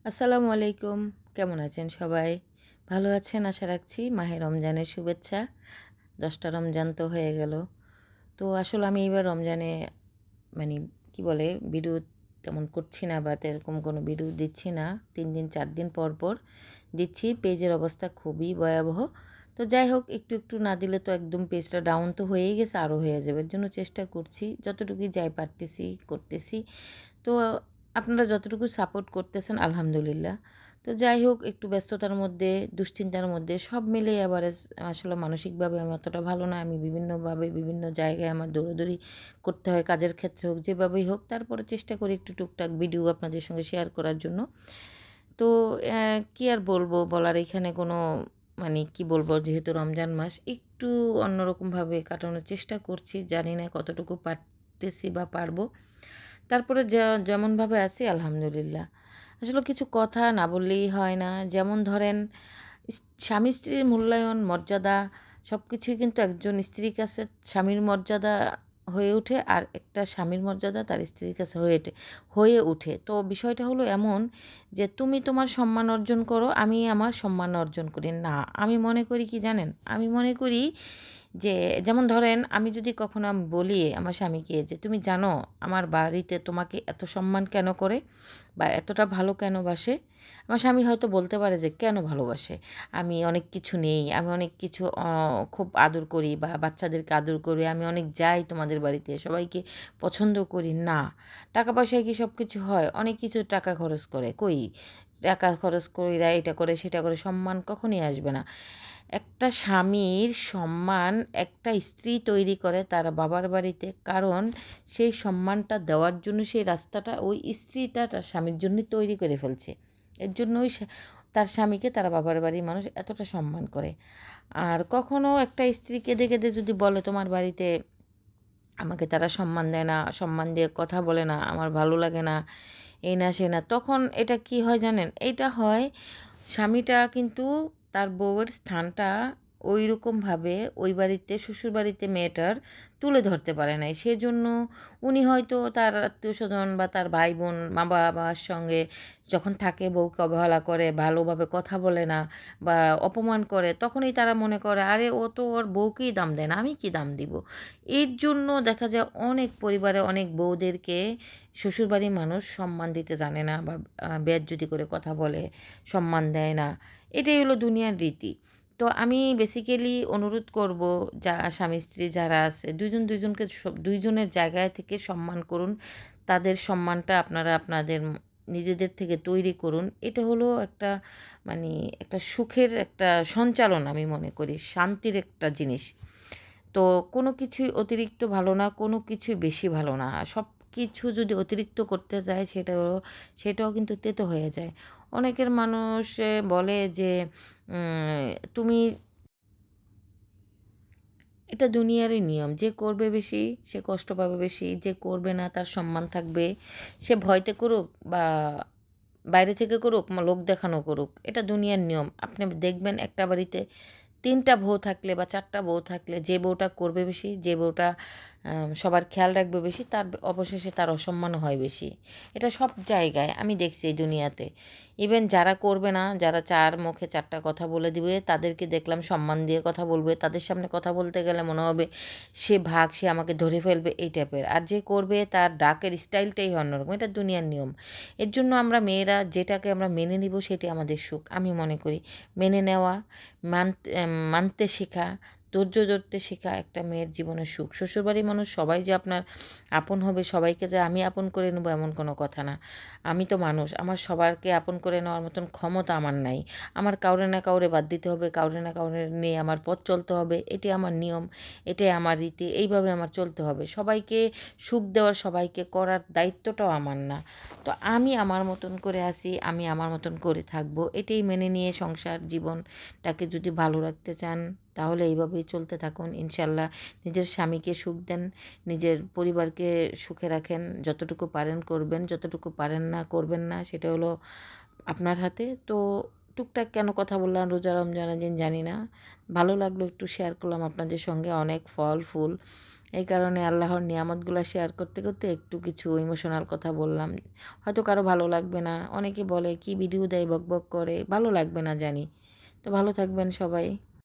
আসসালামু আলাইকুম। কেমন আছেন সবাই? ভালো আছেন আশা রাখছি। মাহে রমজানের শুভেচ্ছা। ১০টা রমজান তো হয়ে গেল। তো আসলে আমি এবার রমজানে মানে কি বলে ভিডিও তেমন করছি না বা এরকম কোনো ভিডিও দিচ্ছি না। ৩ দিন ৪ দিন পর, পর দিচ্ছি। পেজের অবস্থা খুবই ভয়াবহ। তো যাই হোক একটু না দিলে তো একদম পেজটা ডাউন তো হয়েই গেছে, আরও হয়ে যাবে। এর জন্য চেষ্টা করছি। যতটুকুই যাই পারতেছি, করতেছি। তো আপনারা যতটুকু সাপোর্ট করতেছেন আলহামদুলিল্লাহ। তো যাই হোক একটু ব্যস্ততার মধ্যে, দুশ্চিন্তার মধ্যে সব মিলিয়ে এভারেজ আসলে মানসিকভাবে আমি অতটা ভালো না। আমি বিভিন্নভাবে বিভিন্ন জায়গায় আমার দৌড়াদৌড়ি করতে হয়, কাজের ক্ষেত্রে হোক, যেভাবেই হোক। তারপরে চেষ্টা করি একটু টুকটাক ভিডিও আপনাদের সঙ্গে শেয়ার করার জন্য। তো কি আর বলবো? বলার এখানে কোনো কি বলবো? যেহেতু রমজান মাস একটু অন্যরকমভাবে কাটানোর চেষ্টা করছি। জানি না কতটুকু পারতেছি বা পারবো। তারপরে যেমনভাবে আছি আলহামদুলিল্লাহ। আসলে কিছু কথা না বললেই হয় না। যেমন ধরেন স্বামী-স্ত্রীর মূল্যায়ন, মর্যাদা সবকিছুই কিন্তু একজন স্ত্রীর কাছে স্বামীর মর্যাদা হয়ে ওঠে, আর একটা স্বামীর মর্যাদা তার স্ত্রীর কাছে হয়ে ওঠে। তো বিষয়টা হলো এমন যে তুমি তোমার সম্মান অর্জন করো, আমি আমার সম্মান অর্জন করি। না, আমি মনে করি কি জানেন? আমি মনে করি যে যেমন ধরেন আমি যদি কখনো বলি আমার স্বামীকে যে, "তুমি জানো আমার বাড়িতে তোমাকে এত সম্মান কেন করে বা এতটা ভালো কেন বাসে?" আমার স্বামী হয়তো বলতে পারে যে, "কেন ভালোবাসে? আমি অনেক কিছু নেই, আমি অনেক কিছু খুব আদর করি বা বাচ্চাদেরকে আদর করি, আমি অনেক যাই তোমাদের বাড়িতে, সবাইকে পছন্দ করি।" না, টাকা-পয়সায় কি সব কিছু হয়? অনেক কিছু টাকা খরচ করে। কই? টাকা খরচ কইরা এটা করে সেটা করে সম্মান কখনই আসবে না। একটা স্বামীর সম্মান একটা স্ত্রী তৈরি করে তার বাবার বাড়িতে, কারণ সেই সম্মানটা দেওয়ার জন্য সেই রাস্তাটা ওই স্ত্রীটা তার স্বামীর জন্যই তৈরি করে ফেলছে। এর জন্যই তার স্বামীকে তার বাবার বাড়ির মানুষ এতটা সম্মান করে। আর কখনো একটা স্ত্রী কেঁদে কেঁদে যদি বলে তোমার বাড়িতে আমাকে তারা সম্মান দেয় না, সম্মান দিয়ে কথা বলে না, আমার ভালো লাগে না, এই না সে না, তখন এটা কি হয় জানেন? এইটা হয় স্বামীটা কিন্তু তার বউয়ের স্থানটা ঐরকমভাবে ওই বাড়িতে শ্বশুরবাড়িতে মেয়েটার তুলে ধরতে পারে নাই। সেজন্য উনি হয়তো তার আত্মীয়স্বজন বা তার ভাই-বোন, মা-বাবার সঙ্গে যখন থাকে বউকে অবহেলা করে, ভালোভাবে কথা বলে না বা অপমান করে, তখনই তারা মনে করে, "আরে ও তো ওর বউকেই দাম দেয় না, আমি কি দাম দিব?" এর জন্য দেখা যায় অনেক পরিবারে অনেক বউদেরকে শ্বশুরবাড়ির মানুষ সম্মান দিতে জানে না বা বেয়াজ্জতি করে কথা বলে, সম্মান দেয় না। এটাই হলো দুনিয়ার রীতি। তো আমি বেসিক্যালি অনুরোধ করব স্বামী-স্ত্রী যারা আছে ২ জন ২ জনকে ২ জনের জায়গায় থেকে সম্মান করুন। তাদের সম্মানটা আপনারা আপনাদের নিজেদের থেকে তৈরি করুন। এটা হলো একটা মানে একটা সুখের একটা সঞ্চালন আমি মনে করি। শান্তির একটা জিনিস। তো কোনো কিছুই অতিরিক্ত ভালো না, কোনো কিছুই বেশি ভালো না। সবকিছু যদি অতিরিক্ত করতে যায় সেটাও কিন্তু তেতো হয়ে যায়। অনেকের মানুষ বলে যে তুমি এটা দুনিয়ারই নিয়ম। যে করবে বেশি সে কষ্ট পাবে বেশি, যে করবে না তার সম্মান থাকবে। সে ভয়তে করুক বা বাইরে থেকে করুক, লোক দেখানো করুক। এটা দুনিয়ার নিয়ম। আপনি দেখবেন একটা বাড়িতে ৩ টা বউ থাকলে বা ৪ টা বউ থাকলে যে বউটা করবে বেশি, যে বউটা সবার খেয়াল রাখবে বেশি, তার অবশেষে তার অসম্মানও হয় বেশি। এটা সব জায়গায় আমি দেখছি এই দুনিয়াতে। ইভেন যারা করবে না, যারা ৪ মুখে ৪ টা কথা বলে দিবে, তাদেরকে দেখলাম সম্মান দিয়ে কথা বলবে। তাদের সামনে কথা বলতে গেলে মনে হবে সে আমাকে ধরে ফেলবে এই টাইপের। আর যে করবে তার ডাকের স্টাইলটাই অন্যরকম। এটা দুনিয়ার নিয়ম। এর জন্য আমরা মেয়েরা যেটাকে আমরা মেনে নিব সেটাই আমাদের সুখ। আমি মনে করি মেনে নেওয়া, মানতে শেখা, ধৈর্য ধরতে শেখা একটা মেয়ের জীবনের সুখ। শ্বশুরবাড়ির মানুষ সবাই যে আপনার আপন হবে, সবাইকে যে আমি আপন করে নেব এমন কোনো কথা না। আমি তো মানুষ, আমার সবারকে আপন করে নেওয়ার মতন ক্ষমতা আমার নাই। আমার কাউরে না কাউরে বাদ দিতে হবে, কাউরে না কাউরে নিয়ে আমার পথ চলতে হবে। এটাই আমার নিয়ম, এটাই আমার রীতি, এইভাবে আমার চলতে হবে। সবাইকে সুখ দেওয়ার, সবাইকে করার দায়িত্বটাও আমার না। তো আমি আমার মতন করে আছি, আমি আমার মতন করে থাকবো। এটাই মেনে নিয়ে সংসার জীবনটাকে যদি ভালো রাখতে চান তাহলে এইভাবেই চলতে থাকুন। ইনশাআল্লাহ নিজের স্বামীকে সুখ দেন, নিজের পরিবারকে সুখে রাখেন। যতটুকু পারেন করবেন, যতটুকু পারেন না করবেন না। সেটা হলো আপনার হাতে। তো টুকটাক কেন কথা বললাম রোজা রমজানের দিন জানি না। ভালো লাগলো একটু শেয়ার করলাম আপনাদের সঙ্গে। অনেক ফল ফুল এই কারণে আল্লাহর নিয়ামতগুলা শেয়ার করতে, করতে একটু কিছু ইমোশনাল কথা বললাম। হয়তো কারো ভালো লাগবে না। অনেকে বলে, "কি ভিডিও দেয়, বকবক করে।" ভালো লাগবে না জানি। তো ভালো থাকবেন সবাই।